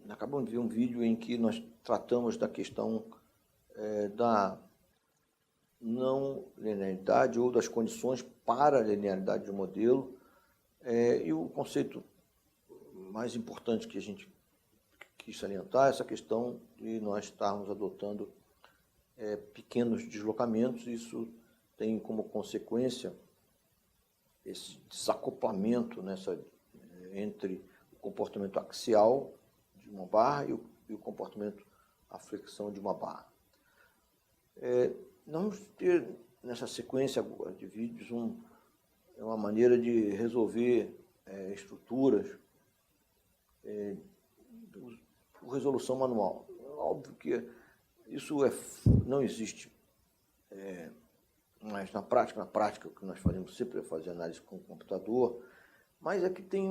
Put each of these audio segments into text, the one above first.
acabamos de ver um vídeo em que nós tratamos da questão da não linearidade ou das condições para a linearidade de modelo, e o conceito mais importante que a gente quis salientar é essa questão de nós estarmos adotando pequenos deslocamentos. Isso tem como consequência esse desacoplamento entre o comportamento axial de uma barra e o comportamento à flexão de uma barra. Nós vamos ter nessa sequência agora de vídeos uma maneira de resolver estruturas por resolução manual. Óbvio que isso não existe, mas na prática o que nós fazemos sempre é fazer análise com o computador, mas aqui tem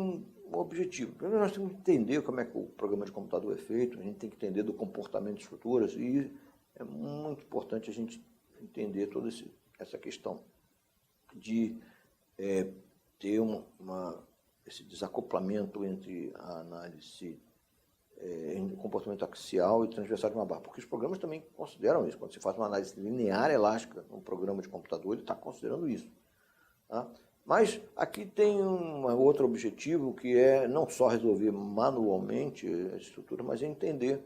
um objetivo. Primeiro nós temos que entender como é que o programa de computador é feito, a gente tem que entender do comportamento de estruturas, e é muito importante a gente entender toda essa questão de ter esse desacoplamento entre a análise entre o comportamento axial e transversal de uma barra, porque os programas também consideram isso. Quando você faz uma análise linear elástica num programa de computador, ele está considerando isso. Tá? Mas aqui tem um outro objetivo, que é não só resolver manualmente a estrutura, mas entender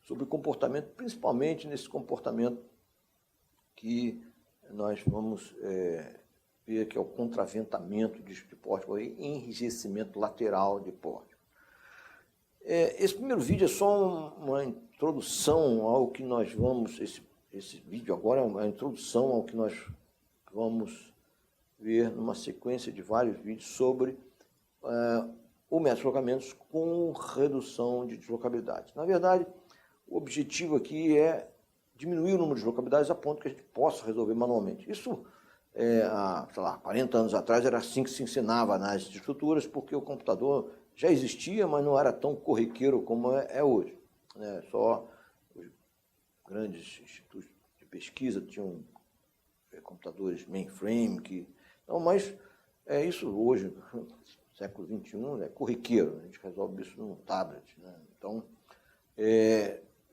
sobre o comportamento, principalmente nesse comportamento que nós vamos ver, que é o contraventamento de pórtico, e enrijecimento lateral de pórtico. Esse primeiro vídeo é só uma introdução ao que nós vamos, esse vídeo agora é uma introdução ao que nós vamos ver numa sequência de vários vídeos sobre o método de deslocamentos com redução de deslocabilidade. Na verdade, o objetivo aqui é diminuir o número de deslocabilidades a ponto que a gente possa resolver manualmente. Isso, há, sei lá, 40 anos atrás, era assim que se ensinava análise de estruturas, porque o computador já existia, mas não era tão corriqueiro como é hoje. Só os grandes institutos de pesquisa tinham computadores mainframe, mas isso hoje, no século XXI, é corriqueiro, a gente resolve isso num tablet. Então,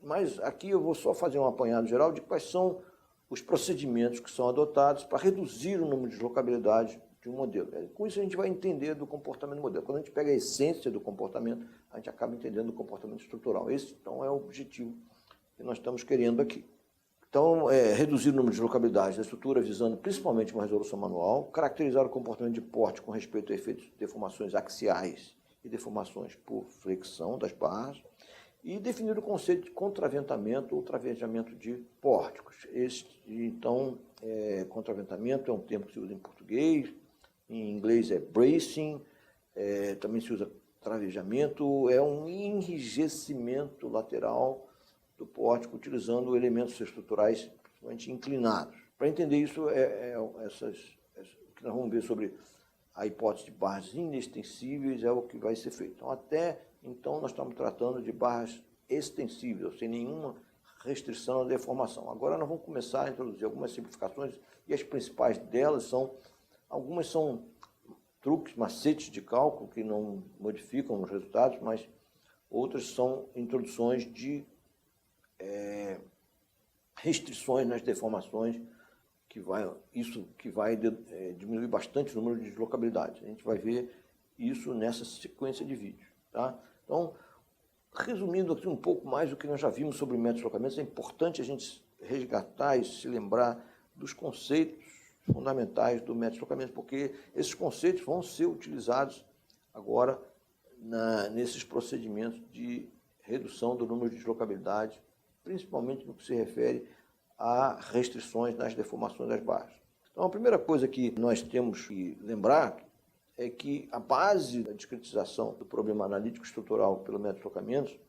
mas aqui eu vou só fazer um apanhado geral de quais são os procedimentos que são adotados para reduzir o número de deslocabilidade de um modelo. Com isso a gente vai entender do comportamento do modelo. Quando a gente pega a essência do comportamento, a gente acaba entendendo o comportamento estrutural. Esse, então, é o objetivo que nós estamos querendo aqui. Então, reduzir o número de deslocabilidades da estrutura, visando principalmente uma resolução manual, caracterizar o comportamento de porte com respeito a efeitos de deformações axiais e deformações por flexão das barras, e definir o conceito de contraventamento ou travejamento de pórticos. Então, contraventamento é um termo que se usa em português, em inglês é bracing, também se usa travejamento, é um enrijecimento lateral do pórtico, utilizando elementos estruturais principalmente inclinados. Para entender isso, o que nós vamos ver sobre a hipótese de barras inextensíveis é o que vai ser feito. Então, até então, nós estamos tratando de barras extensíveis, sem nenhuma restrição à deformação. Agora nós vamos começar a introduzir algumas simplificações, e as principais delas algumas são truques, macetes de cálculo que não modificam os resultados, mas outras são introduções de restrições nas deformações, isso que vai diminuir bastante o número de deslocabilidades. A gente vai ver isso nessa sequência de vídeos. Tá? Então, resumindo aqui um pouco mais do que nós já vimos sobre métodos de deslocamentos, é importante a gente resgatar e se lembrar dos conceitos fundamentais do método de deslocamento, porque esses conceitos vão ser utilizados agora nesses procedimentos de redução do número de deslocabilidade, principalmente no que se refere a restrições nas deformações das barras. Então, a primeira coisa que nós temos que lembrar é que a base da discretização do problema analítico estrutural pelo método de deslocamentos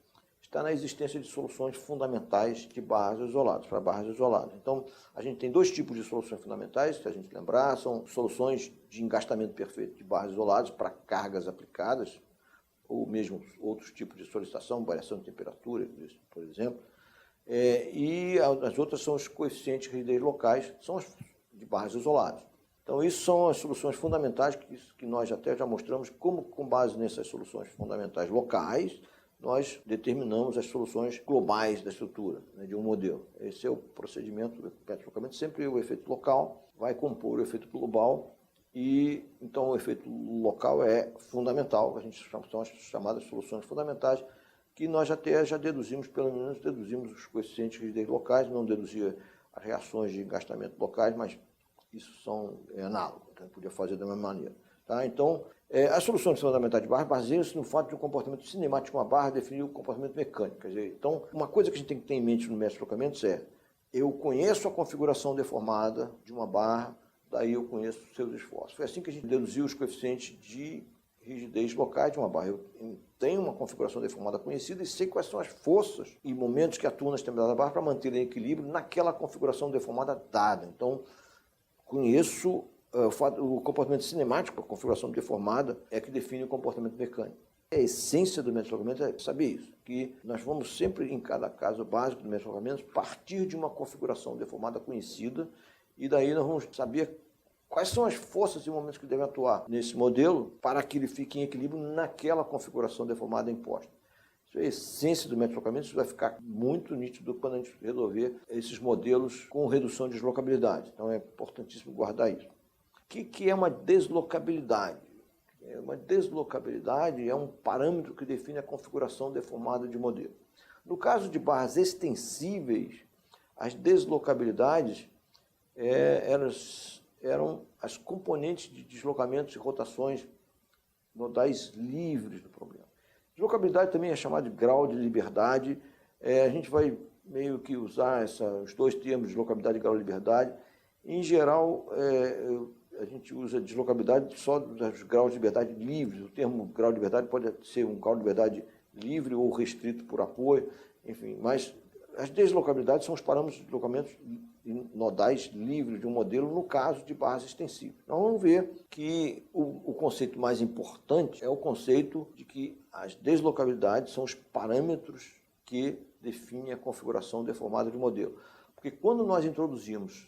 está na existência de soluções fundamentais de barras isoladas, para barras isoladas. Então, a gente tem dois tipos de soluções fundamentais, se a gente lembrar, são soluções de engastamento perfeito de barras isoladas para cargas aplicadas, ou mesmo outros tipos de solicitação, variação de temperatura, por exemplo. E as outras são os coeficientes de rigidez locais, são as de barras isoladas. Então, isso são as soluções fundamentais que nós até já mostramos, como com base nessas soluções fundamentais locais, nós determinamos as soluções globais da estrutura, né, de um modelo. Esse é o procedimento do deslocamento. Sempre o efeito local vai compor o efeito global e, então, o efeito local é fundamental. A gente são as chamadas soluções fundamentais, que nós até já deduzimos, pelo menos deduzimos os coeficientes de rigidez locais, não deduzia as reações de engastamento locais, mas isso é análogo, então podia fazer da mesma maneira. Tá? Então, as soluções fundamentais de barra baseiam-se no fato de um comportamento cinemático de uma barra definir o comportamento mecânico. Quer dizer, então, uma coisa que a gente tem que ter em mente no método de deslocamentos é: eu conheço a configuração deformada de uma barra, daí eu conheço os seus esforços. Foi assim que a gente deduziu os coeficientes de rigidez locais de uma barra. Eu tenho uma configuração deformada conhecida e sei quais são as forças e momentos que atuam na extremidade da barra para manter em equilíbrio naquela configuração deformada dada. Então, conheço o comportamento cinemático, a configuração deformada, é que define o comportamento mecânico. A essência do método de deslocamento é saber isso, que nós vamos sempre, em cada caso básico do método de deslocamento, partir de uma configuração deformada conhecida, e daí nós vamos saber quais são as forças e momentos que devem atuar nesse modelo para que ele fique em equilíbrio naquela configuração deformada imposta. Isso é a essência do método de deslocamento. Isso vai ficar muito nítido quando a gente resolver esses modelos com redução de deslocabilidade. Então é importantíssimo guardar isso. O que é uma deslocabilidade? Uma deslocabilidade é um parâmetro que define a configuração deformada de modelo. No caso de barras extensíveis, as deslocabilidades eram as componentes de deslocamentos e rotações nodais livres do problema. Deslocabilidade também é chamada de grau de liberdade. A gente vai meio que usar os dois termos, deslocabilidade e grau de liberdade. Em geral, a gente usa deslocabilidade só dos graus de liberdade livres. O termo grau de liberdade pode ser um grau de liberdade livre ou restrito por apoio, enfim. Mas as deslocabilidades são os parâmetros de deslocamentos nodais livres de um modelo no caso de barras extensíveis. Nós vamos ver que o conceito mais importante é o conceito de que as deslocabilidades são os parâmetros que definem a configuração deformada de modelo. Porque quando nós introduzimos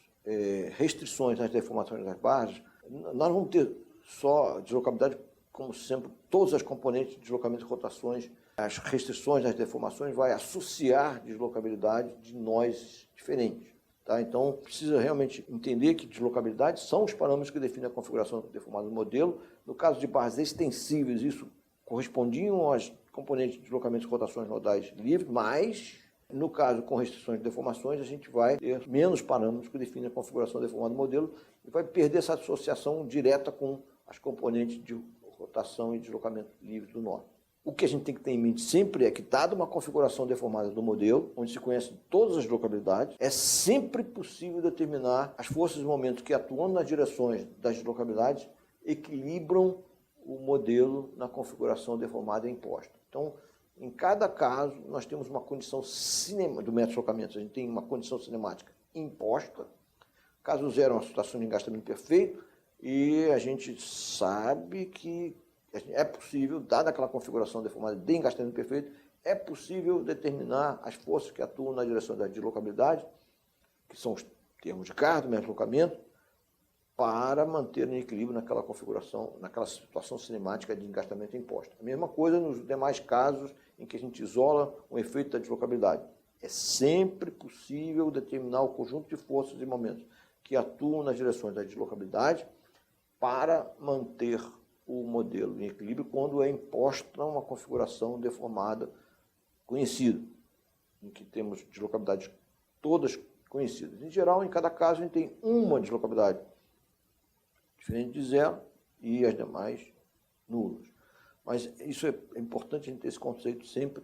restrições nas deformações das barras, nós vamos ter só deslocabilidade, como sempre, todas as componentes de deslocamento e rotações. As restrições nas deformações vai associar deslocabilidade de nós diferentes. Tá? Então, precisa realmente entender que deslocabilidade são os parâmetros que definem a configuração deformada do modelo. No caso de barras extensíveis, isso correspondiam às componentes de deslocamentos e rotações nodais livres, mas no caso, com restrições de deformações, a gente vai ter menos parâmetros que definem a configuração deformada do modelo e vai perder essa associação direta com as componentes de rotação e deslocamento livre do nó. O que a gente tem que ter em mente sempre é que, dada uma configuração deformada do modelo, onde se conhecem todas as deslocabilidades, é sempre possível determinar as forças e momentos que, atuando nas direções das deslocabilidades, equilibram o modelo na configuração deformada imposta. Então, em cada caso, nós temos uma condição do método de deslocamento. A gente tem uma condição cinemática imposta. Caso zero é uma situação de engastamento perfeito, e a gente sabe que é possível, dada aquela configuração deformada de engastamento perfeito, é possível determinar as forças que atuam na direção da deslocabilidade, que são os termos de carga do método de deslocamento, para manter em equilíbrio naquela configuração, naquela situação cinemática de engastamento imposta. A mesma coisa nos demais casos em que a gente isola o efeito da deslocabilidade. É sempre possível determinar o conjunto de forças e momentos que atuam nas direções da deslocabilidade para manter o modelo em equilíbrio quando é imposta uma configuração deformada conhecida, em que temos deslocabilidades todas conhecidas. Em geral, em cada caso, a gente tem uma deslocabilidade diferente de zero e as demais nulas. Mas isso é importante a gente ter esse conceito sempre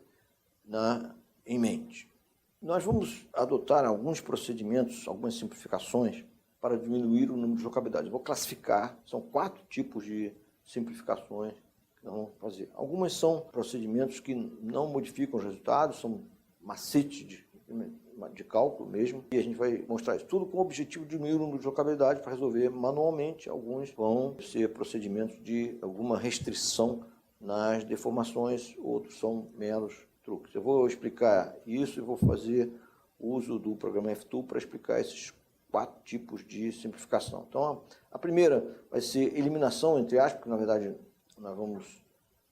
em mente. Nós vamos adotar alguns procedimentos, algumas simplificações para diminuir o número de deslocabilidades. Vou classificar, são 4 tipos de simplificações que nós vamos fazer. Algumas são procedimentos que não modificam os resultados, são macetes de cálculo mesmo, e a gente vai mostrar isso tudo com o objetivo de diminuir o número de deslocabilidade para resolver manualmente. Alguns vão ser procedimentos de alguma restrição nas deformações, outros são meros truques. Eu vou explicar isso e vou fazer uso do programa F-Tool para explicar esses 4 tipos de simplificação. Então, a primeira vai ser eliminação, entre aspas, porque na verdade nós vamos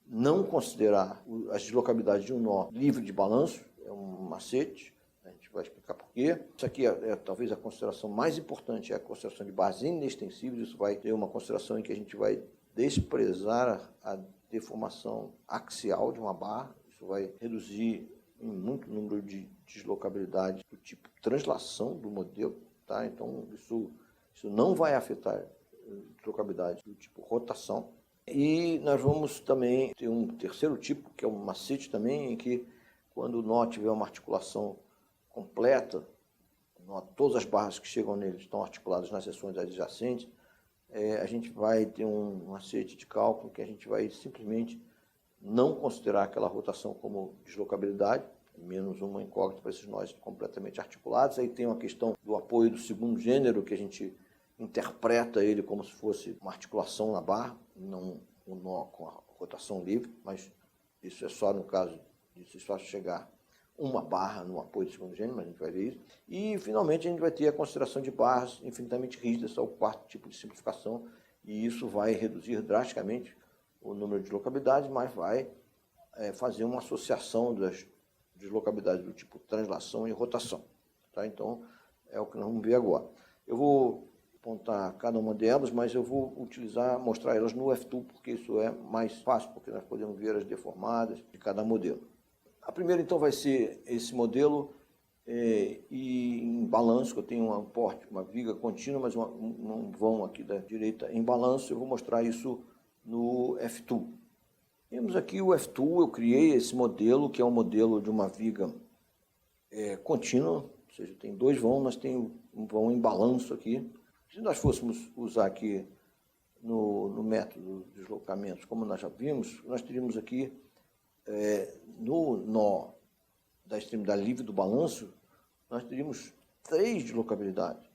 não considerar as deslocabilidades de um nó livre de balanço, é um macete, a gente vai explicar por quê. Isso aqui talvez a consideração mais importante, é a consideração de barras inextensíveis. Isso vai ter uma consideração em que a gente vai desprezar a deformação axial de uma barra. Isso vai reduzir em muito número de deslocabilidade do tipo translação do modelo, tá? Então isso não vai afetar a deslocabilidade do tipo rotação. E nós vamos também ter um terceiro tipo, que é um macete também, em que quando o nó tiver uma articulação completa, todas as barras que chegam nele estão articuladas nas seções adjacentes, a gente vai ter um macete de cálculo que a gente vai simplesmente não considerar aquela rotação como deslocabilidade, menos uma incógnita para esses nós completamente articulados. Aí tem uma questão do apoio do segundo gênero, que a gente interpreta ele como se fosse uma articulação na barra, não um nó com a rotação livre, mas isso é só no caso disso, só chegar uma barra no apoio do segundo gênero, mas a gente vai ver isso. E, finalmente, a gente vai ter a consideração de barras infinitamente rígidas, esse é o quarto tipo de simplificação, e isso vai reduzir drasticamente o número de deslocabilidades, mas vai fazer uma associação das deslocabilidades do tipo translação e rotação. Tá? Então, é o que nós vamos ver agora. Eu vou apontar cada uma delas, mas eu vou mostrar elas no F-Tool, porque isso é mais fácil, porque nós podemos ver as deformadas de cada modelo. A primeira, então, vai ser esse modelo e em balanço, que eu tenho uma viga contínua, mas um vão aqui da direita em balanço. Eu vou mostrar isso no F-Tool. Temos aqui o F-Tool, eu criei esse modelo, que é um modelo de uma viga contínua, ou seja, tem dois vãos, mas tem um vão em balanço aqui. Se nós fôssemos usar aqui no método de deslocamentos, como nós já vimos, nós teríamos aqui, no nó da extremidade livre do balanço, nós teríamos 3 deslocabilidades.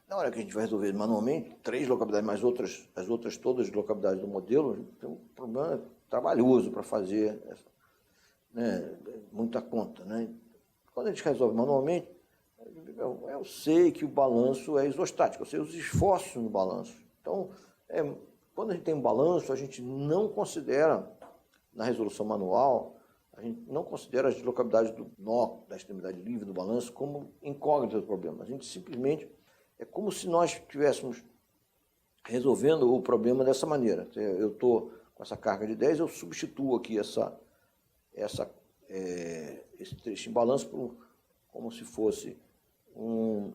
Na hora que a gente vai resolver manualmente, 3 deslocabilidades, mais as outras todas as deslocabilidades do modelo, tem um problema trabalhoso para fazer, né, muita conta. Né? Quando a gente resolve manualmente, eu sei que o balanço é isostático, eu sei os esforços no balanço. Então, quando a gente tem um balanço, a gente não considera, na resolução manual, a gente não considera as deslocabilidades do nó, da extremidade livre do balanço, como incógnita do problema. A gente simplesmente, é como se nós estivéssemos resolvendo o problema dessa maneira. Eu estou com essa carga de 10, eu substituo aqui esse trecho em balanço como se fosse um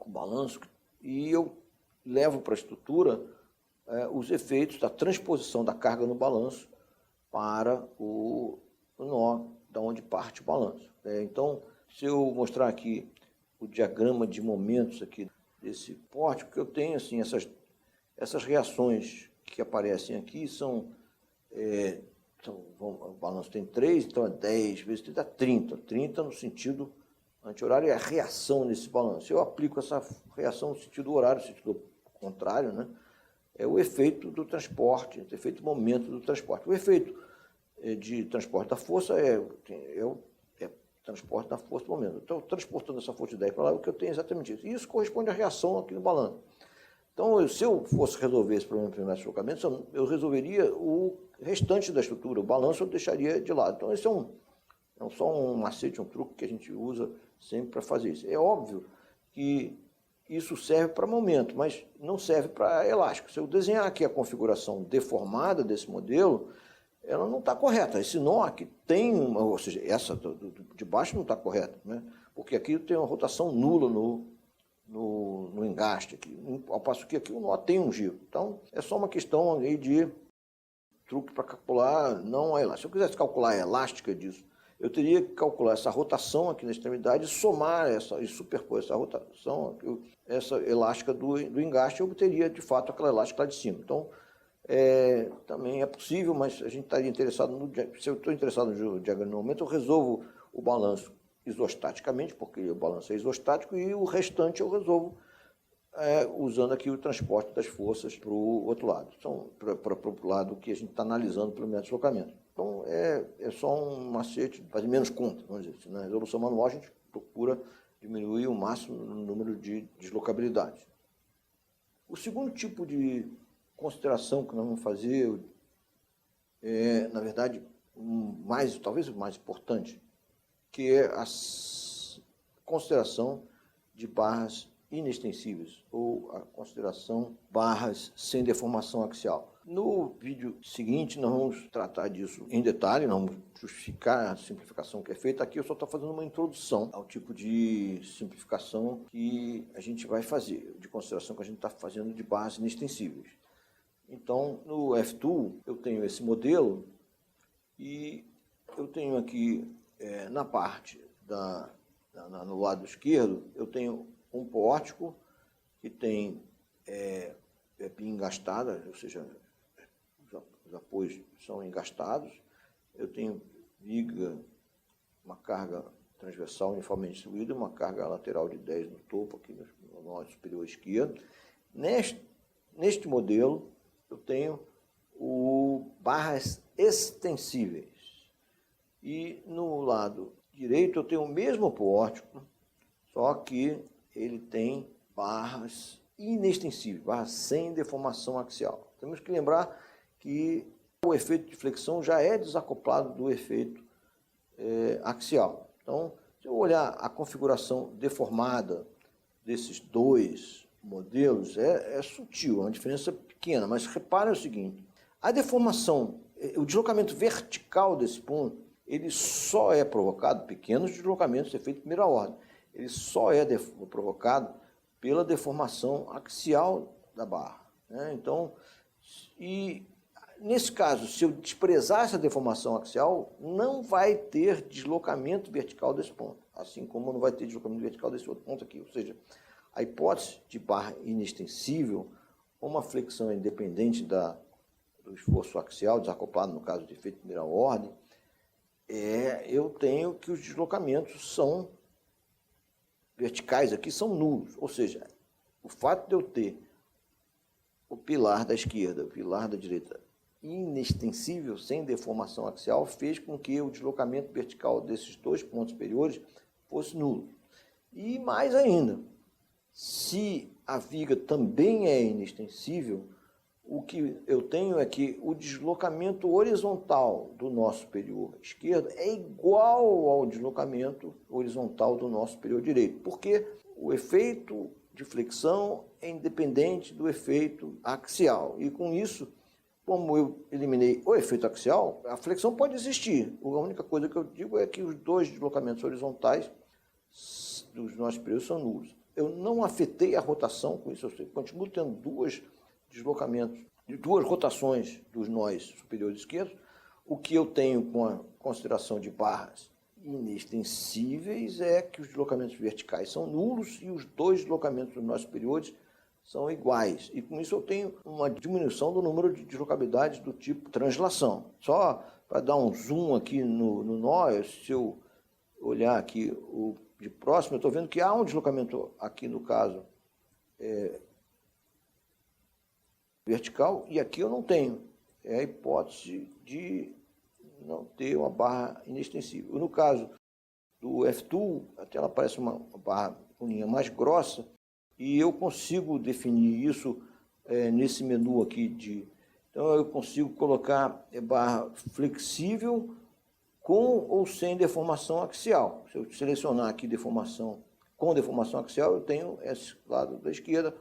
balanço, e eu levo para a estrutura os efeitos da transposição da carga no balanço para o nó da onde parte o balanço. Então, se eu mostrar aqui o diagrama de momentos aqui desse pórtico, que eu tenho assim, essas reações que aparecem aqui são, o balanço tem 3, então é 10 vezes 30, dá 30. 30 no sentido anti-horário é a reação nesse balanço. Eu aplico essa reação no sentido horário, no sentido contrário, né? É o efeito do transporte, o efeito momento do transporte. O efeito de transporte da força é transporte da força do momento. Então, transportando essa força de 10 para lá, o que eu tenho é exatamente isso. E isso corresponde à reação aqui no balanço. Então, se eu fosse resolver esse problema de primeiro deslocamento, eu resolveria o restante da estrutura. O balanço eu deixaria de lado. Então, esse é só um macete, um truque que a gente usa sempre para fazer isso. É óbvio que isso serve para momento, mas não serve para elástico. Se eu desenhar aqui a configuração deformada desse modelo, ela não está correta. Esse nó aqui tem ou seja, essa de baixo não está correta, né? Porque aqui tem uma rotação nula no engaste, aqui, ao passo que aqui o nó tem um giro. Então, é só uma questão aí de truque para calcular, não a elástica. Se eu quisesse calcular a elástica disso, eu teria que calcular essa rotação aqui na extremidade, somar e superpor essa rotação, essa elástica do engaste, eu obteria, de fato, aquela elástica lá de cima. Então, também é possível, mas a gente estaria interessado se eu estou interessado no diagrama de momento, eu resolvo o balanço isostaticamente, porque o balanço é isostático, e o restante eu resolvo usando aqui o transporte das forças para o outro lado, então, para o lado que a gente está analisando pelo método de deslocamento. Então, é só um macete, fazer menos conta, vamos dizer assim. Na resolução manual, a gente procura diminuir o máximo no número de deslocabilidades. O segundo tipo de consideração que nós vamos fazer na verdade, talvez o mais importante, que é a consideração de barras inextensíveis ou a consideração barras sem deformação axial. No vídeo seguinte, nós vamos tratar disso em detalhe, nós vamos justificar a simplificação que é feita. Aqui eu só estou fazendo uma introdução ao tipo de simplificação que a gente vai fazer, de consideração que a gente está fazendo de barras inextensíveis. Então, no F-Tool, eu tenho esse modelo e eu tenho aqui, na parte no lado esquerdo, eu tenho um pórtico que tem pia engastada, ou seja, os apoios são engastados. Eu tenho viga, uma carga transversal uniformemente distribuída, uma carga lateral de 10 no topo, aqui no nó superior esquerdo. Neste modelo, eu tenho barras extensíveis. E no lado direito eu tenho o mesmo pórtico, só que ele tem barras inextensíveis, barras sem deformação axial. Temos que lembrar que o efeito de flexão já é desacoplado do efeito axial. Então, se eu olhar a configuração deformada desses dois modelos, é sutil, é uma diferença pequena, mas reparem o seguinte: a deformação, o deslocamento vertical desse ponto, ele só é provocado, pequenos deslocamentos de efeito de primeira ordem, ele só é provocado pela deformação axial da barra, né? Então, e nesse caso, se eu desprezar essa deformação axial, não vai ter deslocamento vertical desse ponto, assim como não vai ter deslocamento vertical desse outro ponto aqui. Ou seja, a hipótese de barra inextensível, uma flexão independente do esforço axial, desacoplado no caso de efeito de primeira ordem, eu tenho que os deslocamentos são verticais aqui, são nulos. Ou seja, o fato de eu ter o pilar da esquerda, o pilar da direita inextensível, sem deformação axial, fez com que o deslocamento vertical desses dois pontos superiores fosse nulo. E mais ainda, se a viga também é inextensível, o que eu tenho é que o deslocamento horizontal do nó superior esquerdo é igual ao deslocamento horizontal do nó superior direito, porque o efeito de flexão é independente do efeito axial. E com isso, como eu eliminei o efeito axial, a flexão pode existir. A única coisa que eu digo é que os dois deslocamentos horizontais dos nós superiores são nulos. Eu não afetei a rotação com isso, eu continuo tendo duas rotações dos nós superiores esquerdos. O que eu tenho com a consideração de barras inextensíveis é que os deslocamentos verticais são nulos e os dois deslocamentos dos nós superiores são iguais. E com isso eu tenho uma diminuição do número de deslocabilidades do tipo translação. Só para dar um zoom aqui no nó, se eu olhar aqui de próximo, eu estou vendo que há um deslocamento aqui no caso vertical, e aqui eu não tenho. É a hipótese de não ter uma barra inextensível. No caso do F-Tool, até ela parece uma barra com linha mais grossa, e eu consigo definir isso nesse menu aqui. Então eu consigo colocar barra flexível com ou sem deformação axial. Se eu selecionar aqui deformação com deformação axial, eu tenho esse lado da esquerda,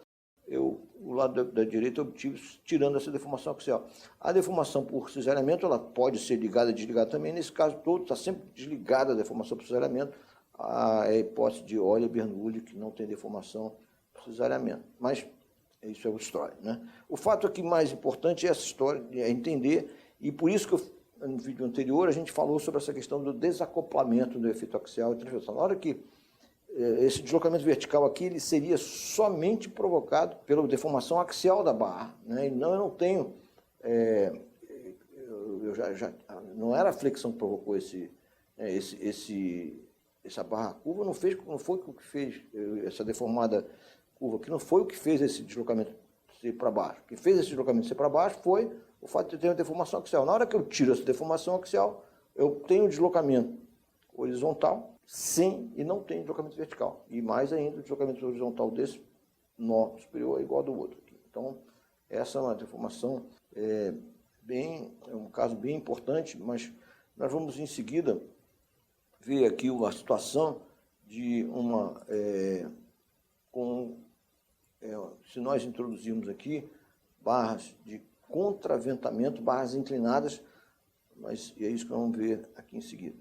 o lado da direita eu obtive tirando essa deformação axial. A deformação por cisalhamento, ela pode ser ligada e desligada também. Nesse caso todo, está sempre desligada a deformação por cisalhamento. A hipótese de Euler-Bernoulli, que não tem deformação por cisalhamento. Mas isso é outra história, né? O fato aqui mais importante é essa história, é entender, e por isso que no vídeo anterior a gente falou sobre essa questão do desacoplamento do efeito axial e transversal. Na hora que esse deslocamento vertical aqui, ele seria somente provocado pela deformação axial da barra, né? E eu não tenho, não era a flexão que provocou essa barra curva, não foi o que fez essa deformada curva, que não foi o que fez esse deslocamento ser para baixo. O que fez esse deslocamento ser para baixo foi o fato de ter uma deformação axial. Na hora que eu tiro essa deformação axial, eu tenho um deslocamento horizontal, sim, e não tem deslocamento vertical. E mais ainda, o deslocamento horizontal desse nó superior é igual ao do outro. Então, essa é uma deformação é um caso bem importante, mas nós vamos em seguida ver aqui uma situação de se nós introduzirmos aqui barras de contraventamento, barras inclinadas, mas é isso que nós vamos ver aqui em seguida.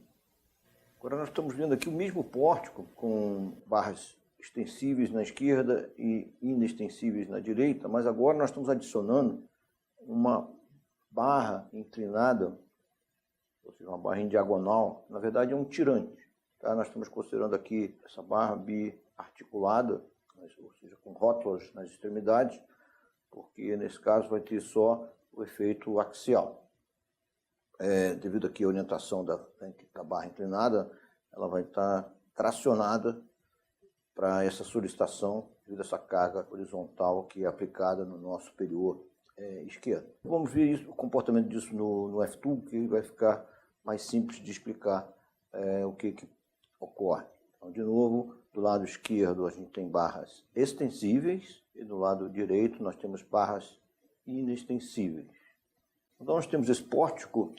Agora nós estamos vendo aqui o mesmo pórtico com barras extensíveis na esquerda e inextensíveis na direita, mas agora nós estamos adicionando uma barra inclinada, ou seja, uma barra em diagonal, na verdade é um tirante. Tá? Nós estamos considerando aqui essa barra biarticulada, ou seja, com rótulas nas extremidades, porque nesse caso vai ter só o efeito axial. Devido aqui à orientação da barra inclinada, ela vai estar tracionada para essa solicitação devido a essa carga horizontal que é aplicada no nosso superior esquerdo. Vamos ver isso, o comportamento disso no F-Tool, que vai ficar mais simples de explicar o que ocorre. Então, de novo, do lado esquerdo a gente tem barras extensíveis e do lado direito nós temos barras inextensíveis. Então nós temos esse pórtico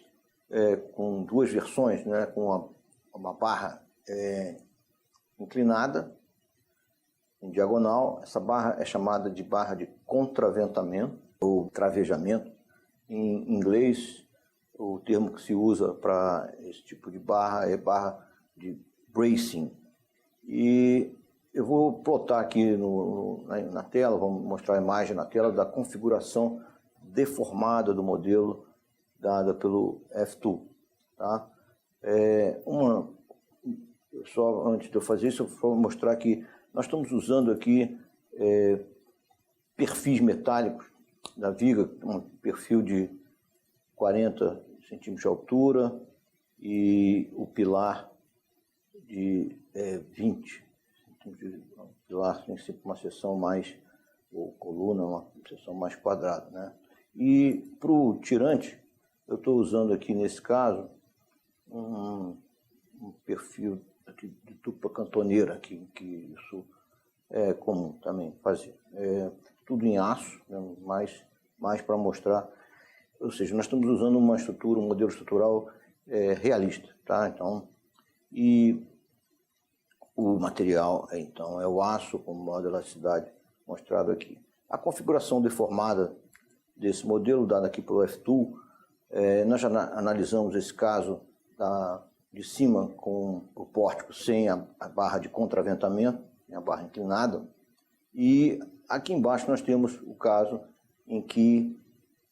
com duas versões, né, com uma barra inclinada, em diagonal. Essa barra é chamada de barra de contraventamento ou travejamento. Em inglês, o termo que se usa para esse tipo de barra é barra de bracing. E eu vou plotar aqui na tela, vamos mostrar a imagem na tela da configuração deformada do modelo dada pelo F-Tool. Tá? Só antes de eu fazer isso, eu vou mostrar que nós estamos usando aqui perfis metálicos da viga, um perfil de 40 centímetros de altura e o pilar de 20 centímetros. O pilar tem sempre uma seção mais, ou coluna, uma seção mais quadrada, né? E para o tirante, eu estou usando aqui nesse caso um perfil aqui de dupla cantoneira, que isso é comum também fazer. Tudo em aço, né, mais para mostrar. Ou seja, nós estamos usando uma estrutura, um modelo estrutural realista. Tá? Então, e o material então, é o aço com maior elasticidade mostrado aqui. A configuração deformada desse modelo, dado aqui pelo F-Tool, nós já analisamos esse caso de cima com o pórtico sem a barra de contraventamento, a barra inclinada, e aqui embaixo nós temos o caso em que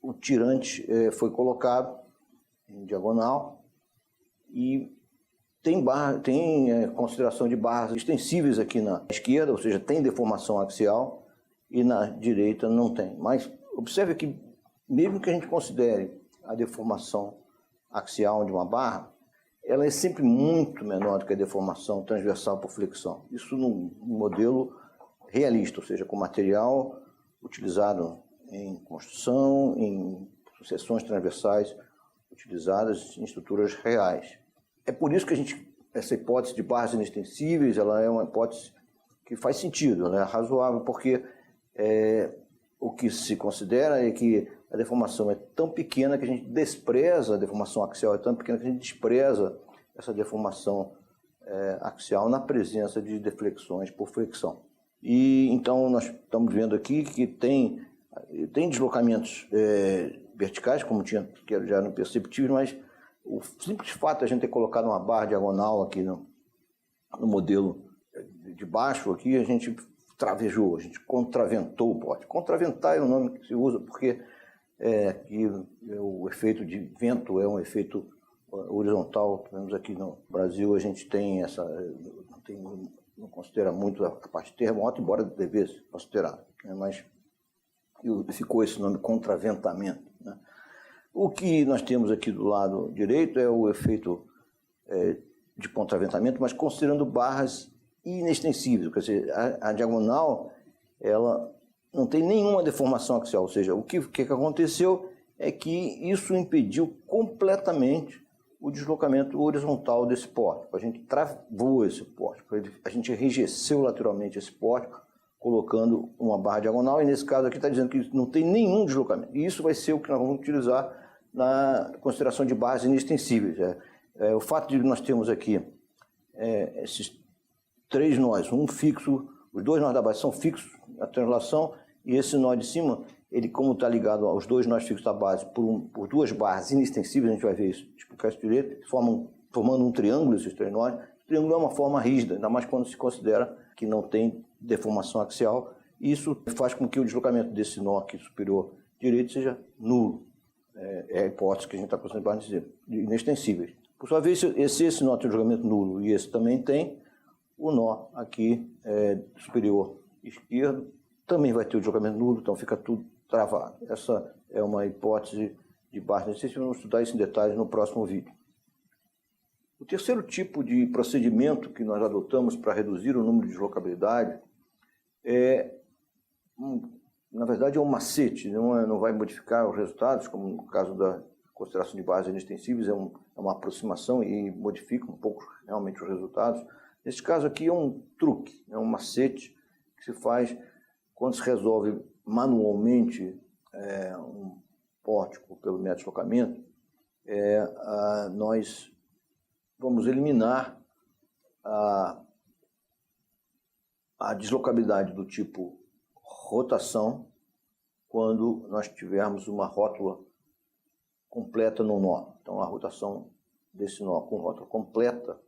o tirante foi colocado em diagonal e tem consideração de barras extensíveis aqui na esquerda, ou seja, tem deformação axial, e na direita não tem. Mas observe que, mesmo que a gente considere a deformação axial de uma barra, ela é sempre muito menor do que a deformação transversal por flexão. Isso num modelo realista, ou seja, com material utilizado em construção, em seções transversais utilizadas em estruturas reais. É por isso que essa hipótese de barras inextensíveis, ela é uma hipótese que faz sentido, ela é razoável, porque o que se considera é que a deformação é tão pequena que a gente despreza, a deformação axial é tão pequena que a gente despreza essa deformação axial na presença de deflexões por flexão. E então nós estamos vendo aqui que tem deslocamentos verticais, como tinha que já no perceptível, mas o simples fato de a gente ter colocado uma barra diagonal aqui no modelo de baixo, aqui a gente travejou, a gente contraventou o pórtico. Contraventar é o nome que se usa porque o efeito de vento é um efeito horizontal. Pelo menos aqui no Brasil a gente tem não considera muito a parte terremoto, embora devesse considerar, né? Mas ficou esse nome contraventamento, né? O que nós temos aqui do lado direito é o efeito de contraventamento, mas considerando barras inextensíveis, quer dizer, a diagonal ela não tem nenhuma deformação axial, ou seja, o que aconteceu é que isso impediu completamente o deslocamento horizontal desse pórtico. A gente travou esse pórtico, a gente enrijeceu lateralmente esse pórtico, colocando uma barra diagonal, e nesse caso aqui está dizendo que não tem nenhum deslocamento. E isso vai ser o que nós vamos utilizar na consideração de barras inextensíveis. O fato de nós termos aqui esses 3 nós, um fixo, os 2 nós da base são fixos na translação, e esse nó de cima, ele como está ligado aos 2 nós fixos da base por 2 barras inextensíveis, a gente vai ver isso, explicar isso direito, formando um triângulo, esses 3 nós. O triângulo é uma forma rígida, ainda mais quando se considera que não tem deformação axial. Isso faz com que o deslocamento desse nó aqui superior direito seja nulo. É a hipótese que a gente está considerando dizer, inextensíveis. Por sua vez, se esse nó tem deslocamento nulo e esse também tem, o nó aqui superior esquerdo também vai ter o deslocamento nulo, então fica tudo travado. Essa é uma hipótese de barras inextensíveis, vamos estudar isso em detalhes no próximo vídeo. O terceiro tipo de procedimento que nós adotamos para reduzir o número de deslocabilidade na verdade, é um macete, não vai modificar os resultados, como no caso da consideração de barras inextensíveis, é uma aproximação e modifica um pouco realmente os resultados. Nesse caso aqui é um truque, é um macete que se faz quando se resolve manualmente um pórtico pelo método de deslocamento. Nós vamos eliminar a deslocabilidade do tipo rotação quando nós tivermos uma rótula completa no nó. Então a rotação desse nó com rótula completa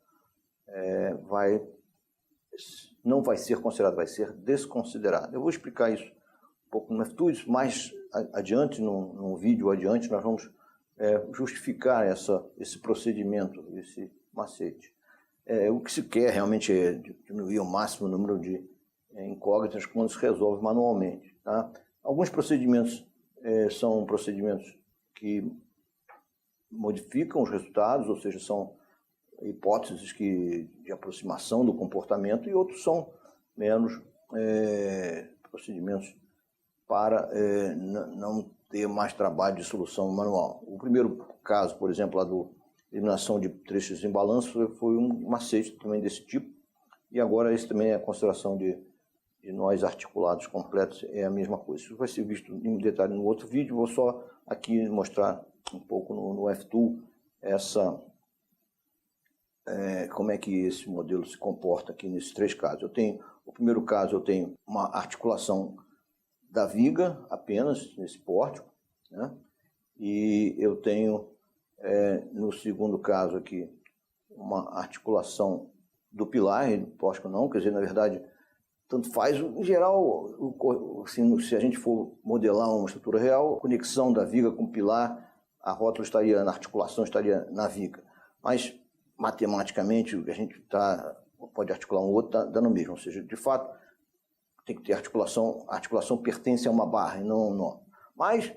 não vai ser considerada, vai ser desconsiderada. Eu vou explicar isso um pouco mais adiante, num vídeo adiante, nós vamos justificar esse procedimento, esse macete. O que se quer realmente é diminuir ao máximo o número de incógnitas quando se resolve manualmente. Tá? Alguns procedimentos são procedimentos que modificam os resultados, ou seja, são hipóteses de aproximação do comportamento, e outros são menos procedimentos para não ter mais trabalho de solução manual. O primeiro caso, por exemplo, a do eliminação de trechos em balanço, foi um macete também desse tipo, e agora esse também é a consideração de nós articulados completos, é a mesma coisa. Isso vai ser visto em detalhe no outro vídeo, vou só aqui mostrar um pouco no F-Tool como é que esse modelo se comporta aqui nesses 3 casos. O primeiro caso, eu tenho uma articulação da viga apenas nesse pórtico, né? E eu tenho, no segundo caso aqui, uma articulação do pilar, e do pórtico não, quer dizer, na verdade, tanto faz, em geral, assim, se a gente for modelar uma estrutura real, a conexão da viga com o pilar, a rótula estaria na articulação, estaria na viga. Mas, matematicamente, a gente pode articular um outro, dá no mesmo. Ou seja, de fato, tem que ter articulação. A articulação pertence a uma barra e não a um nó. Mas,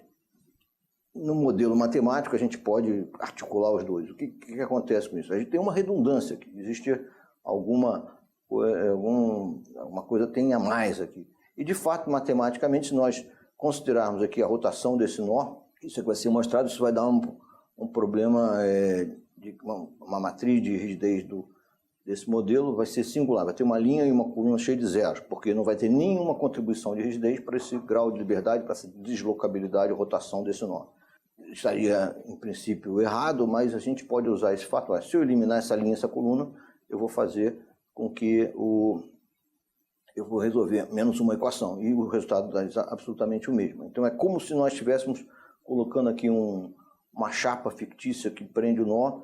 no modelo matemático, a gente pode articular os dois. O que acontece com isso? A gente tem uma redundância aqui. Existe alguma coisa tem a mais aqui. E, de fato, matematicamente, se nós considerarmos aqui a rotação desse nó, isso vai ser mostrado, isso vai dar um problema de uma matriz de rigidez desse modelo, vai ser singular, vai ter uma linha e uma coluna cheia de zeros, porque não vai ter nenhuma contribuição de rigidez para esse grau de liberdade, para essa deslocabilidade e rotação desse nó. Estaria, em princípio, errado, mas a gente pode usar esse fato. Se eu eliminar essa linha e essa coluna, eu vou fazer com que eu vou resolver menos uma equação, e o resultado dá absolutamente o mesmo. Então é como se nós estivéssemos colocando aqui uma chapa fictícia que prende o nó,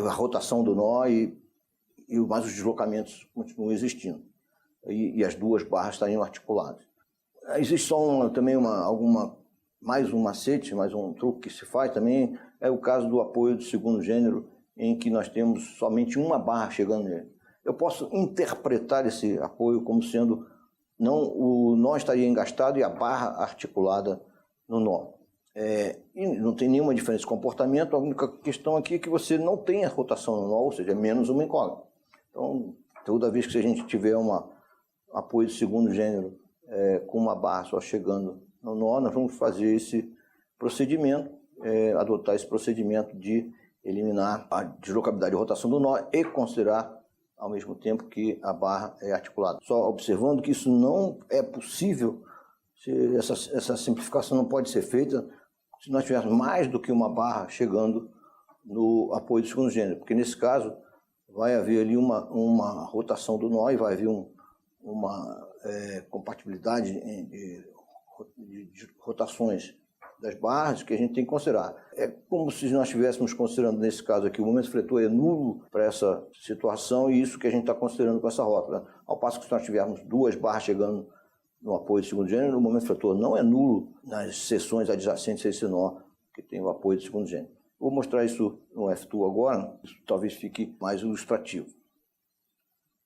a rotação do nó, mas os deslocamentos continuam existindo. E as 2 barras estariam articuladas. Existe só também mais um macete, mais um truque que se faz também, é o caso do apoio do segundo gênero, em que nós temos somente uma barra chegando nele. Eu posso interpretar esse apoio como sendo, o nó estaria engastado e a barra articulada no nó. E não tem nenhuma diferença de comportamento, a única questão aqui é que você não tem a rotação no nó, ou seja, é menos uma incógnita. Então, toda vez que a gente tiver um apoio de segundo gênero com uma barra só chegando no nó, nós vamos fazer esse procedimento, adotar esse procedimento de eliminar a deslocabilidade e rotação do nó e considerar ao mesmo tempo que a barra é articulada. Só observando que isso não é possível, essa simplificação não pode ser feita se nós tivermos mais do que uma barra chegando no apoio do segundo gênero, porque nesse caso vai haver ali uma rotação do nó e vai haver uma compatibilidade de rotações das barras que a gente tem que considerar. É como se nós estivéssemos considerando, nesse caso aqui, o momento fletor é nulo para essa situação e isso que a gente está considerando com essa rótula. Ao passo que se nós tivermos duas barras chegando no apoio do segundo gênero, o momento fletor não é nulo nas seções adjacentes a esse nó que tem o apoio do segundo gênero. Vou mostrar isso no F2 agora, isso talvez fique mais ilustrativo.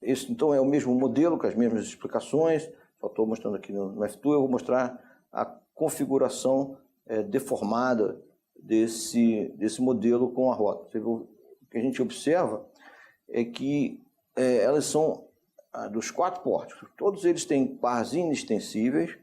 Esse, então, é o mesmo modelo, com as mesmas explicações, só estou mostrando aqui no F2, eu vou mostrar a configuração deformada desse modelo com a rótula. O que a gente observa é que elas são dos 4 pórticos, todos eles têm barras inextensíveis.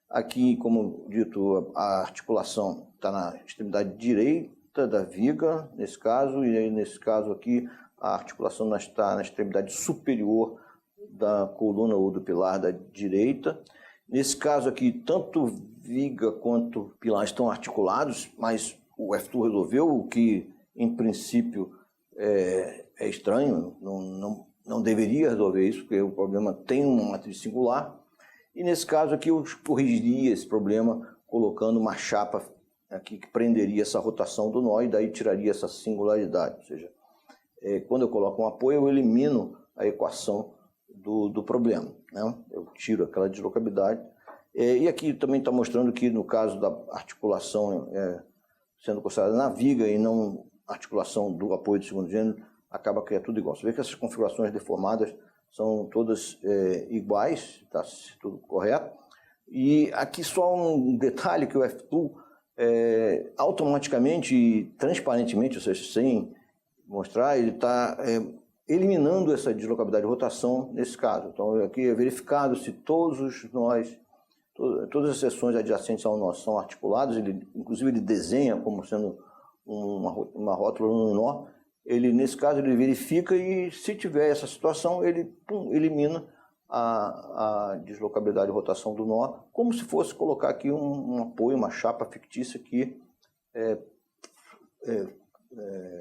Aqui, como dito, a articulação está na extremidade direita da viga, nesse caso, e aí, nesse caso aqui, a articulação está na extremidade superior da coluna ou do pilar da direita. Nesse caso aqui, tanto viga quanto pilar estão articulados, mas o F2 resolveu, o que em princípio é estranho, não deveria resolver isso, porque o problema tem uma matriz singular. E nesse caso aqui eu corrigiria esse problema colocando uma chapa aqui que prenderia essa rotação do nó e daí tiraria essa singularidade. Ou seja, quando eu coloco um apoio, eu elimino a equação do problema, né? Eu tiro aquela deslocabilidade. E aqui também está mostrando que no caso da articulação sendo considerada na viga e não articulação do apoio do segundo gênero, acaba que é tudo igual. Você vê que essas configurações deformadas são todas iguais, está tudo correto. E aqui só um detalhe que o F2 automaticamente e transparentemente, ou seja, sem mostrar, ele está eliminando essa deslocabilidade de rotação nesse caso. Então aqui é verificado se todos os nós, todas as seções adjacentes ao nó são articuladas, inclusive ele desenha como sendo uma rótula no nó. Ele, nesse caso, ele verifica e, se tiver essa situação, ele elimina a deslocabilidade de rotação do nó, como se fosse colocar aqui um apoio, uma chapa fictícia que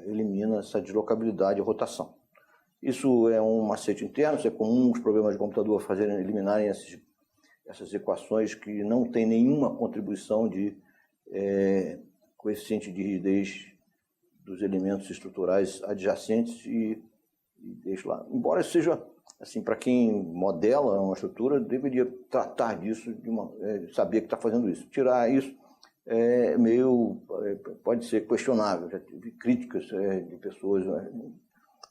elimina essa deslocabilidade de rotação. Isso é um macete interno, isso é comum os programas de computador eliminarem essas equações que não têm nenhuma contribuição de coeficiente de rigidez dos elementos estruturais adjacentes e deixo lá. Embora seja, assim, para quem modela uma estrutura, deveria tratar disso, saber que está fazendo isso. Tirar isso pode ser questionável. Já tive críticas de pessoas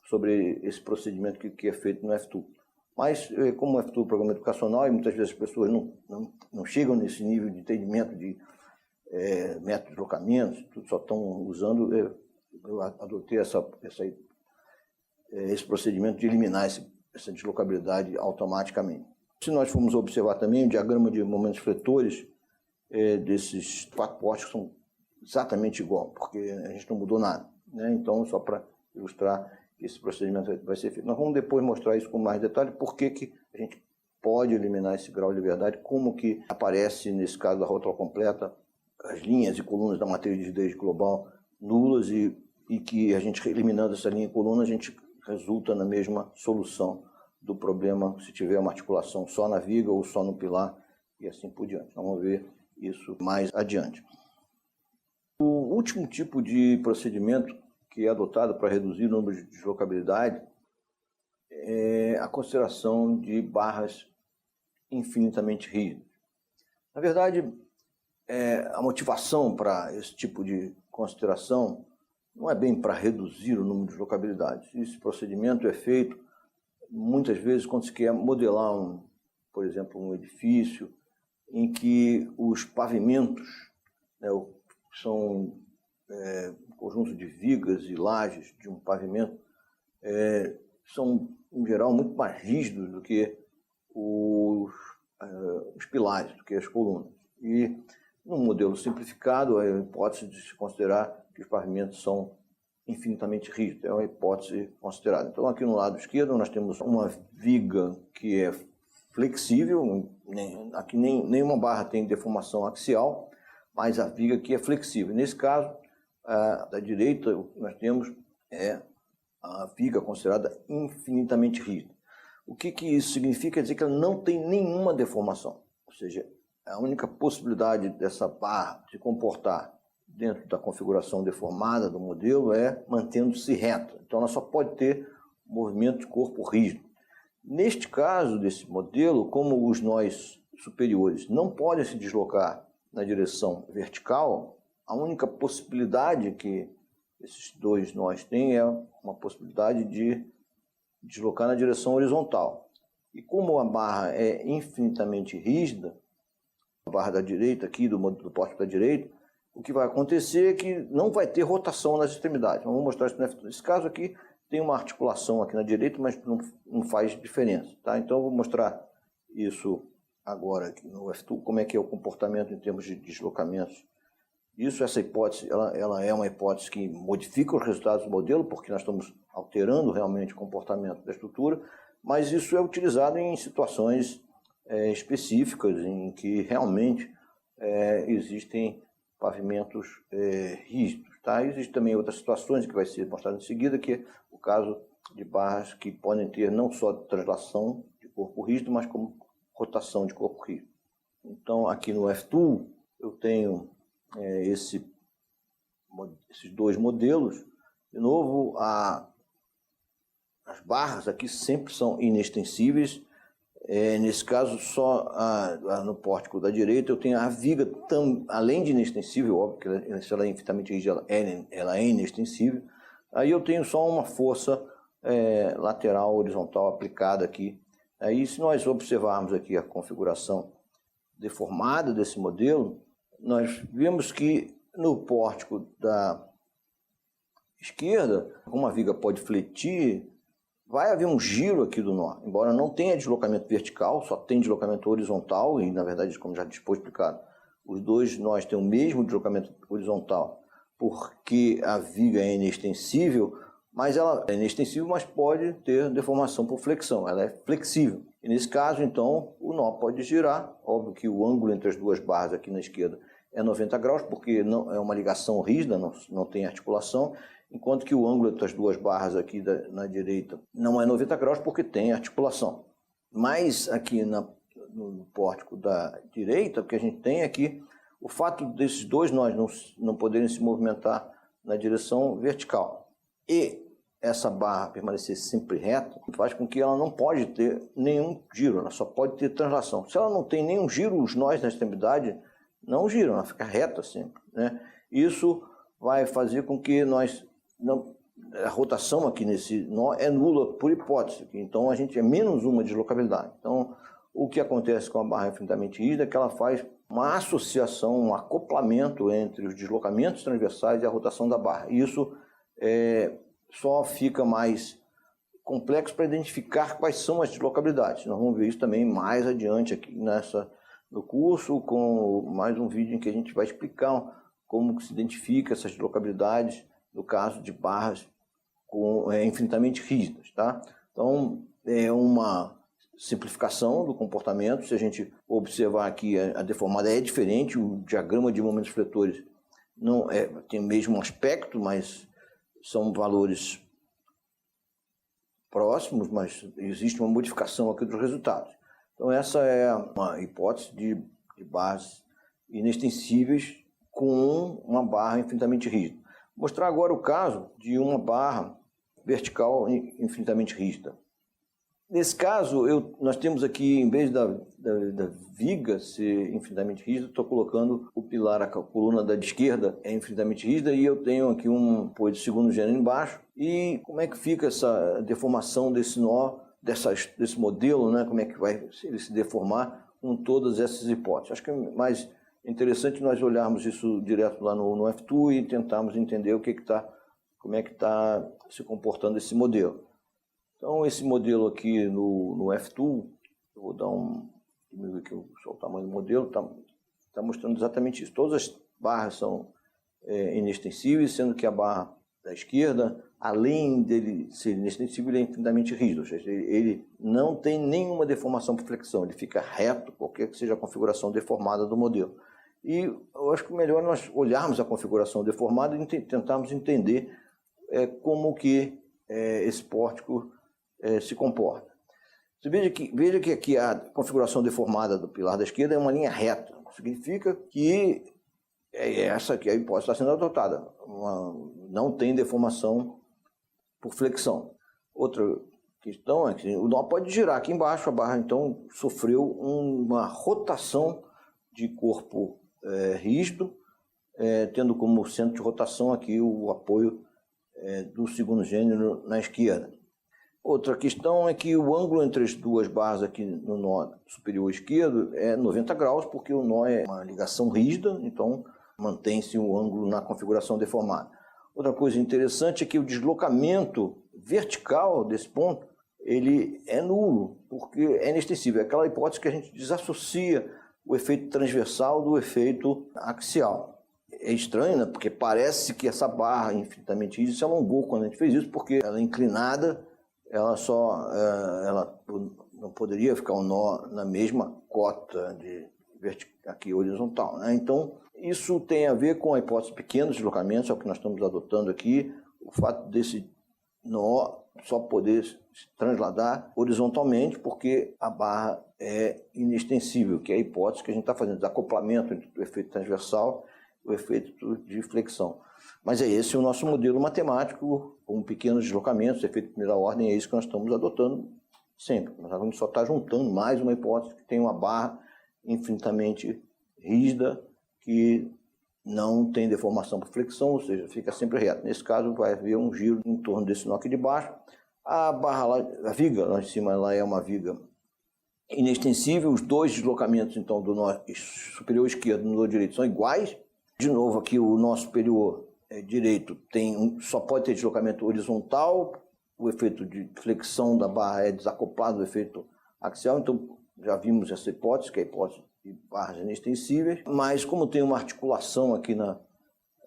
sobre esse procedimento que é feito no F2. Mas, como o F2 é um programa educacional, e muitas vezes as pessoas não chegam nesse nível de entendimento de método de deslocamentos, só estão usando, eu adotei esse procedimento de eliminar essa deslocabilidade automaticamente. Se nós formos observar também o diagrama de momentos fletores desses 4 pórticos são exatamente igual, porque a gente não mudou nada, né? Então, só para ilustrar que esse procedimento vai ser feito. Nós vamos depois mostrar isso com mais detalhe, por que a gente pode eliminar esse grau de liberdade, como que aparece, nesse caso da rótula completa, as linhas e colunas da matriz de rigidez global nulas e que a gente, eliminando essa linha e coluna, a gente resulta na mesma solução do problema se tiver uma articulação só na viga ou só no pilar e assim por diante. Vamos ver isso mais adiante. O último tipo de procedimento que é adotado para reduzir o número de deslocabilidade é a consideração de barras infinitamente rígidas. Na verdade, a motivação para esse tipo de consideração não é bem para reduzir o número de deslocabilidades. Esse procedimento é feito muitas vezes quando se quer modelar, por exemplo, um edifício em que os pavimentos, né, são um conjunto de vigas e lajes de um pavimento, são, em geral, muito mais rígidos do que os pilares, do que as colunas. E, num modelo simplificado, a hipótese de se considerar que os pavimentos são infinitamente rígidos, é uma hipótese considerada. Então, aqui no lado esquerdo, nós temos uma viga que é flexível, aqui nenhuma barra tem deformação axial, mas a viga aqui é flexível. Nesse caso, da direita, o que nós temos é a viga considerada infinitamente rígida. O que isso significa? Quer dizer que ela não tem nenhuma deformação, ou seja, a única possibilidade dessa barra se comportar dentro da configuração deformada do modelo é mantendo-se reta. Então ela só pode ter movimento de corpo rígido. Neste caso desse modelo, como os nós superiores não podem se deslocar na direção vertical, a única possibilidade que esses dois nós têm é uma possibilidade de deslocar na direção horizontal. E como a barra é infinitamente rígida, a barra da direita aqui, do pórtico da direita, o que vai acontecer é que não vai ter rotação nas extremidades. Vamos mostrar isso nesse caso aqui. Tem uma articulação aqui na direita, mas não faz diferença. Tá? Então eu vou mostrar isso agora aqui no F2, como é que é o comportamento em termos de deslocamentos. Essa hipótese, ela é uma hipótese que modifica os resultados do modelo, porque nós estamos alterando realmente o comportamento da estrutura, mas isso é utilizado em situações específicas, em que realmente existem pavimentos rígidos. Tá? Existem também outras situações que vai ser mostrado em seguida, que é o caso de barras que podem ter não só translação de corpo rígido, mas como rotação de corpo rígido. Então, aqui no F2, eu tenho esses dois modelos. De novo, as barras aqui sempre são inextensíveis. Nesse caso, só no pórtico da direita, eu tenho a viga, além de inextensível, óbvio que se ela é infinitamente rígida, ela é inextensível. Aí eu tenho só uma força lateral horizontal aplicada aqui. Aí, se nós observarmos aqui a configuração deformada desse modelo, nós vemos que no pórtico da esquerda, como a viga pode fletir, vai haver um giro aqui do nó, embora não tenha deslocamento vertical, só tem deslocamento horizontal, e na verdade, como já depois explicado, os dois nós têm o mesmo deslocamento horizontal, porque a viga é inextensível, mas ela é inextensível, mas pode ter deformação por flexão, ela é flexível. E nesse caso, então, o nó pode girar, óbvio que o ângulo entre as duas barras aqui na esquerda é 90 graus, porque não é uma ligação rígida, não tem articulação, enquanto que o ângulo entre as duas barras aqui na direita não é 90 graus porque tem articulação. Mas aqui no pórtico da direita, o que a gente tem aqui, o fato desses dois nós não poderem se movimentar na direção vertical e essa barra permanecer sempre reta, faz com que ela não pode ter nenhum giro, ela só pode ter translação. Se ela não tem nenhum giro, os nós na extremidade não giram, ela fica reta sempre, né? Isso vai fazer com que a rotação aqui nesse nó é nula por hipótese, então a gente é menos uma deslocabilidade. Então, o que acontece com a barra infinitamente rígida é que ela faz uma associação, um acoplamento entre os deslocamentos transversais e a rotação da barra. Isso só fica mais complexo para identificar quais são as deslocabilidades. Nós vamos ver isso também mais adiante aqui no curso, com mais um vídeo em que a gente vai explicar como se identifica essas deslocabilidades no caso de barras infinitamente rígidas. Tá? Então, é uma simplificação do comportamento. Se a gente observar aqui, a deformada é diferente, o diagrama de momentos fletores não tem o mesmo aspecto, mas são valores próximos, mas existe uma modificação aqui dos resultados. Então essa é uma hipótese de barras inextensíveis com uma barra infinitamente rígida. Vou mostrar agora o caso de uma barra vertical infinitamente rígida. Nesse caso, nós temos aqui, em vez da viga ser infinitamente rígida, estou colocando o pilar, a coluna da esquerda é infinitamente rígida e eu tenho aqui um apoio de segundo gênero embaixo. E como é que fica essa deformação desse nó, desse modelo, né? Como é que vai ele se deformar com todas essas hipóteses? Acho que é mais interessante nós olharmos isso direto lá no F2 e tentarmos entender como é que está se comportando esse modelo. Então, esse modelo aqui no F2, eu vou dar diminuir aqui só o tamanho do modelo, está mostrando exatamente isso. Todas as barras são inextensíveis, sendo que a barra da esquerda, além dele ser inextensível, ele é infinitamente rígido, ou seja, ele não tem nenhuma deformação por flexão, ele fica reto, qualquer que seja a configuração deformada do modelo. E eu acho que melhor nós olharmos a configuração deformada e tentarmos entender como que esse pórtico se comporta. Você veja que aqui a configuração deformada do pilar da esquerda é uma linha reta. Significa que essa que a hipótese está sendo adotada. Não tem deformação por flexão. Outra questão é que o nó pode girar aqui embaixo, a barra então sofreu uma rotação de corpo rígido, tendo como centro de rotação aqui o apoio do segundo gênero na esquerda. Outra questão é que o ângulo entre as duas barras aqui no nó superior esquerdo é 90 graus, porque o nó é uma ligação rígida, então mantém-se o ângulo na configuração deformada. Outra coisa interessante é que o deslocamento vertical desse ponto ele é nulo, porque é inextensível. É aquela hipótese que a gente desassocia o efeito transversal do efeito axial. É estranho, né? Porque parece que essa barra infinitamente rígida se alongou quando a gente fez isso, porque ela é inclinada, ela não poderia ficar um nó na mesma cota aqui horizontal, né? Então, isso tem a ver com a hipótese de pequenos deslocamentos, é o que nós estamos adotando aqui, o fato desse nó só poder se transladar horizontalmente, porque a barra é inextensível, que é a hipótese que a gente está fazendo, desacoplamento entre o efeito transversal e o efeito de flexão. Mas é esse o nosso modelo matemático, com pequenos deslocamentos, efeito de primeira ordem, é isso que nós estamos adotando sempre. Nós vamos só estar juntando mais uma hipótese que tem uma barra infinitamente rígida, que não tem deformação por flexão, ou seja, fica sempre reto. Nesse caso, vai haver um giro em torno desse nó aqui de baixo. A barra lá, a viga lá de cima, ela é uma viga inextensível. Os dois deslocamentos, então, do nó superior esquerdo e do nó direito são iguais. De novo, aqui o nó superior direito só pode ter deslocamento horizontal. O efeito de flexão da barra é desacoplado do efeito axial. Então, já vimos essa hipótese, que é a hipótese de barras inextensíveis. Mas, como tem uma articulação aqui no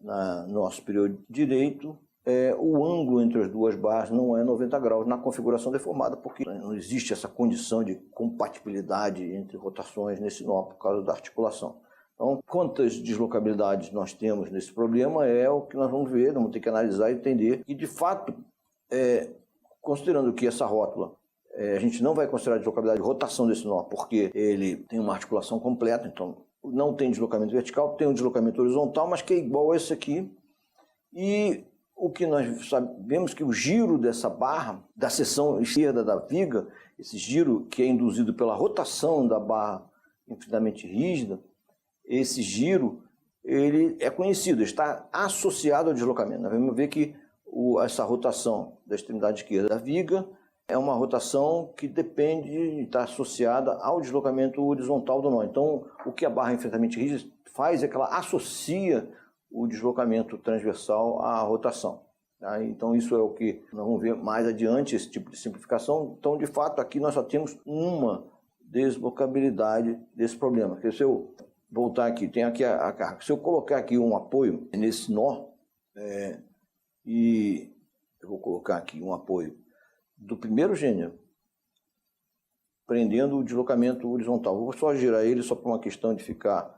nó superior direito, o ângulo entre as duas barras não é 90 graus na configuração deformada, porque não existe essa condição de compatibilidade entre rotações nesse nó por causa da articulação. Então, quantas deslocabilidades nós temos nesse problema é o que nós vamos ver, vamos ter que analisar e entender. E, de fato, considerando que essa rótula, a gente não vai considerar a deslocabilidade de rotação desse nó, porque ele tem uma articulação completa, então não tem deslocamento vertical, tem um deslocamento horizontal, mas que é igual a esse aqui. E o que nós sabemos que o giro dessa barra, da seção esquerda da viga, esse giro que é induzido pela rotação da barra infinitamente rígida, esse giro ele é conhecido, está associado ao deslocamento. Nós vamos ver que essa rotação da extremidade esquerda da viga é uma rotação que depende, está associada ao deslocamento horizontal do nó. Então, o que a barra infinitamente rígida faz é que ela associa o deslocamento transversal à rotação. Tá? Então, isso é o que nós vamos ver mais adiante, esse tipo de simplificação. Então, de fato, aqui nós só temos uma deslocabilidade desse problema. Porque se eu voltar aqui, tem aqui a carga. Se eu colocar aqui um apoio nesse nó, e eu vou colocar aqui um apoio do primeiro gênero, prendendo o deslocamento horizontal. Vou só girar ele só por uma questão de ficar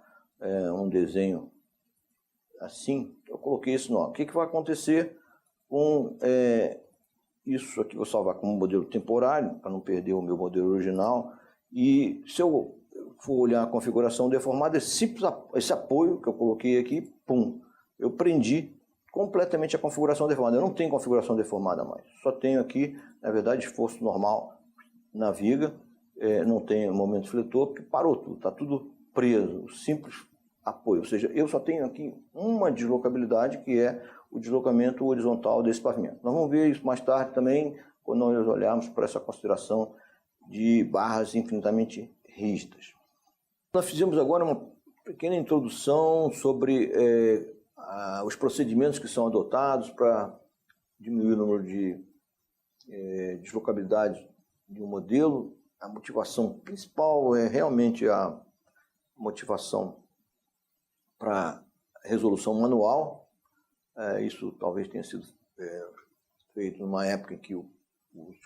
um desenho assim. Eu coloquei esse nó. O que vai acontecer com isso aqui? Vou salvar como modelo temporário, para não perder o meu modelo original. E se eu for olhar a configuração deformada, esse apoio que eu coloquei aqui, pum, eu prendi completamente a configuração deformada. Eu não tenho configuração deformada mais. Só tenho aqui, na verdade, esforço normal na viga. Não tenho momento fletor, porque parou tudo, está tudo preso, simples apoio. Ou seja, eu só tenho aqui uma deslocabilidade, que é o deslocamento horizontal desse pavimento. Nós vamos ver isso mais tarde também, quando nós olharmos para essa consideração de barras infinitamente rígidas. Nós fizemos agora uma pequena introdução sobre os procedimentos que são adotados para diminuir o número de deslocabilidade de um modelo. A motivação principal é realmente a motivação para resolução manual. Isso talvez tenha sido feito numa época em que o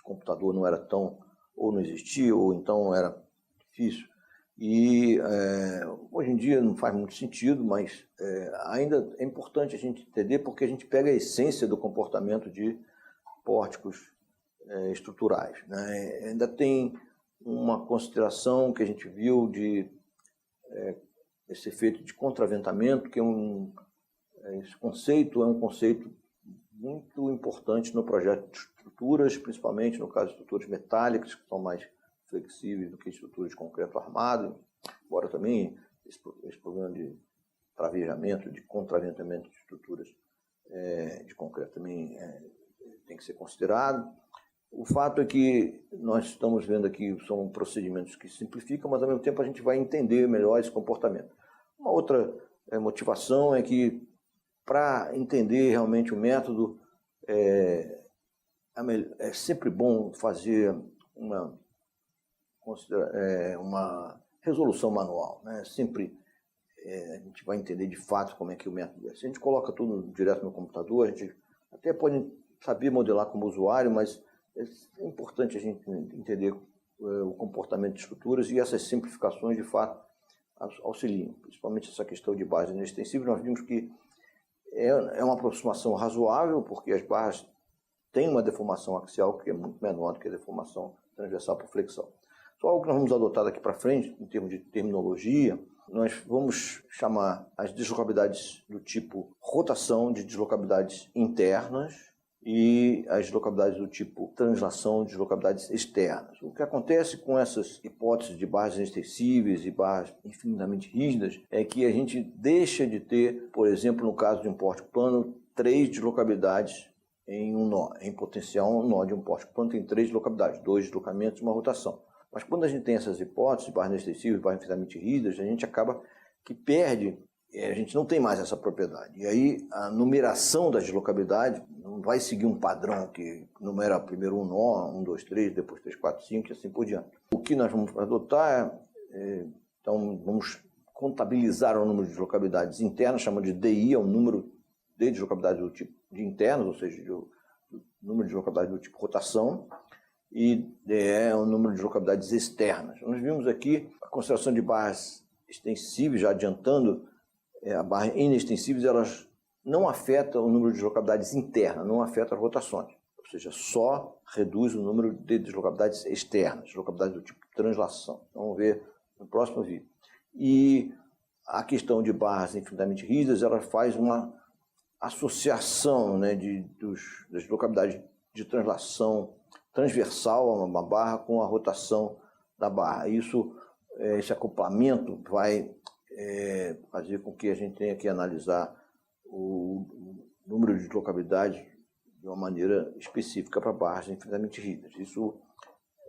computador não era tão, ou não existia, ou então era difícil E hoje em dia não faz muito sentido, mas ainda é importante a gente entender, porque a gente pega a essência do comportamento de pórticos estruturais, né? Ainda tem uma consideração que a gente viu de esse efeito de contraventamento, que esse conceito é um conceito muito importante no projeto de estruturas, principalmente no caso de estruturas metálicas, que são mais flexíveis do que estruturas de concreto armado, embora também esse problema de travejamento, de contraventamento de estruturas de concreto também tem que ser considerado. O fato é que nós estamos vendo aqui, são procedimentos que simplificam, mas ao mesmo tempo a gente vai entender melhor esse comportamento. Uma outra motivação é que, para entender realmente o método, é sempre bom fazer uma resolução manual, né? Sempre a gente vai entender de fato como é que o método é. Se a gente coloca tudo direto no computador, a gente até pode saber modelar como usuário, mas é importante a gente entender o comportamento de estruturas, e essas simplificações de fato auxiliam, principalmente essa questão de barras inextensíveis. Nós vimos que é uma aproximação razoável, porque as barras têm uma deformação axial que é muito menor do que a deformação transversal por flexão. Só algo que nós vamos adotar daqui para frente, em termos de terminologia, nós vamos chamar as deslocabilidades do tipo rotação de deslocabilidades internas e as deslocabilidades do tipo translação de deslocabilidades externas. O que acontece com essas hipóteses de barras inextensíveis e barras infinitamente rígidas é que a gente deixa de ter, por exemplo, no caso de um pórtico plano, 3 deslocabilidades em um nó. Em potencial, um nó de um pórtico plano tem 3 deslocabilidades, 2 deslocamentos e uma rotação. Mas quando a gente tem essas hipóteses, barras inextensíveis, barras infinitamente rígidas, a gente acaba que perde, a gente não tem mais essa propriedade. E aí a numeração das deslocabilidades não vai seguir um padrão que numera primeiro um nó, 1, 2, 3, depois 3, 4, 5 e assim por diante. O que nós vamos adotar então vamos contabilizar o número de deslocabilidades internas, chamando de DI, é o número de deslocabilidades do tipo de internas, ou seja, o número de deslocabilidades do tipo rotação, e DE é o número de deslocabilidades externas. Nós vimos aqui a consideração de barras extensíveis, já adiantando, a barra inextensíveis, elas não afetam o número de deslocabilidades internas, não afetam as rotações, ou seja, só reduz o número de deslocabilidades externas, deslocabilidades do tipo translação. Vamos ver no próximo vídeo. E a questão de barras infinitamente rígidas, ela faz uma associação, né, das deslocabilidades de translação transversal a uma barra com a rotação da barra. Esse acoplamento vai fazer com que a gente tenha que analisar o número de deslocabilidades de uma maneira específica para barras infinitamente rígidas. Isso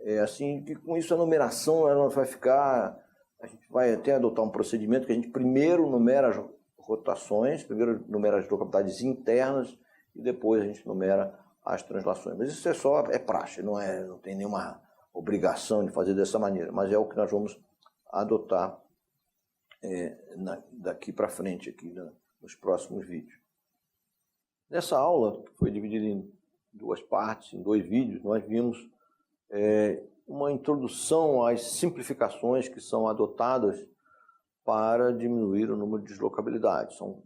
é assim, que com isso a numeração ela vai ficar, a gente vai até adotar um procedimento que a gente primeiro numera as rotações, primeiro numera as deslocabilidades internas e depois a gente numera as translações. Mas isso é praxe, não tem nenhuma obrigação de fazer dessa maneira, mas é o que nós vamos adotar daqui para frente, aqui nos próximos vídeos. Nessa aula, que foi dividida em 2 partes, em 2 vídeos, nós vimos uma introdução às simplificações que são adotadas para diminuir o número de deslocabilidades. São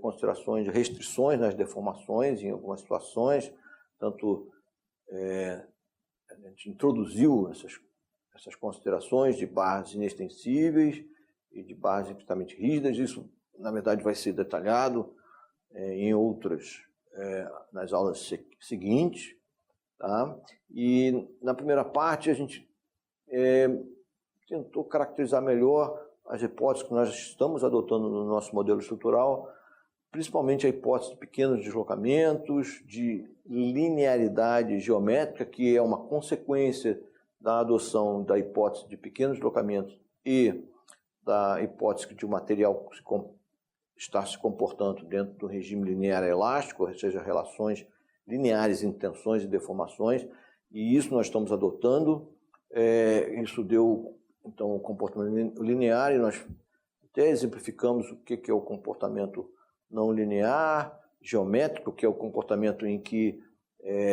considerações de restrições nas deformações em algumas situações, tanto a gente introduziu essas considerações de barras inextensíveis e de barras infinitamente rígidas. Isso, na verdade, vai ser detalhado em outras, nas aulas seguintes. Tá? E na primeira parte a gente tentou caracterizar melhor as hipóteses que nós estamos adotando no nosso modelo estrutural, principalmente a hipótese de pequenos deslocamentos, de linearidade geométrica, que é uma consequência da adoção da hipótese de pequenos deslocamentos e da hipótese de o material estar se comportando dentro do regime linear elástico, ou seja, relações lineares em tensões e deformações, e isso nós estamos adotando. Isso deu, então, o comportamento linear, e nós até exemplificamos o que é o comportamento não linear, geométrico, que é o comportamento em que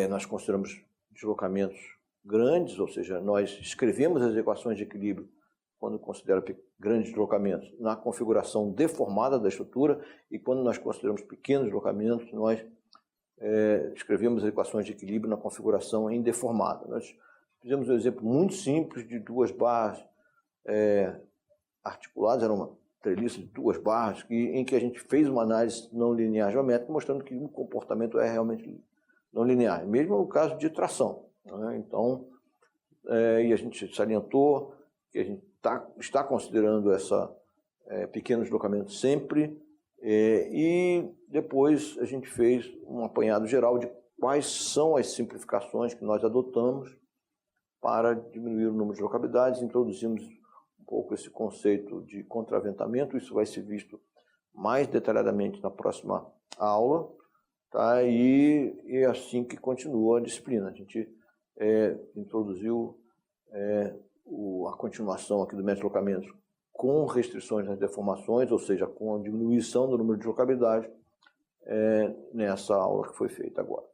nós consideramos deslocamentos grandes, ou seja, nós escrevemos as equações de equilíbrio quando considera grandes deslocamentos, na configuração deformada da estrutura, e quando nós consideramos pequenos deslocamentos, nós escrevemos as equações de equilíbrio na configuração em deformada. Nós fizemos um exemplo muito simples de duas barras articuladas, era uma treliça de duas barras, em que a gente fez uma análise não linear geométrica, mostrando que o comportamento é realmente não linear, mesmo no caso de tração, né? Então, e a gente salientou que a gente está considerando pequenos deslocamentos sempre, e depois a gente fez um apanhado geral de quais são as simplificações que nós adotamos para diminuir o número de localidades. Introduzimos um pouco esse conceito de contraventamento, isso vai ser visto mais detalhadamente na próxima aula, tá? E é assim que continua a disciplina. A gente introduziu a continuação aqui do método de deslocamentos com restrições nas deformações, ou seja, com a diminuição do número de localidades nessa aula que foi feita agora.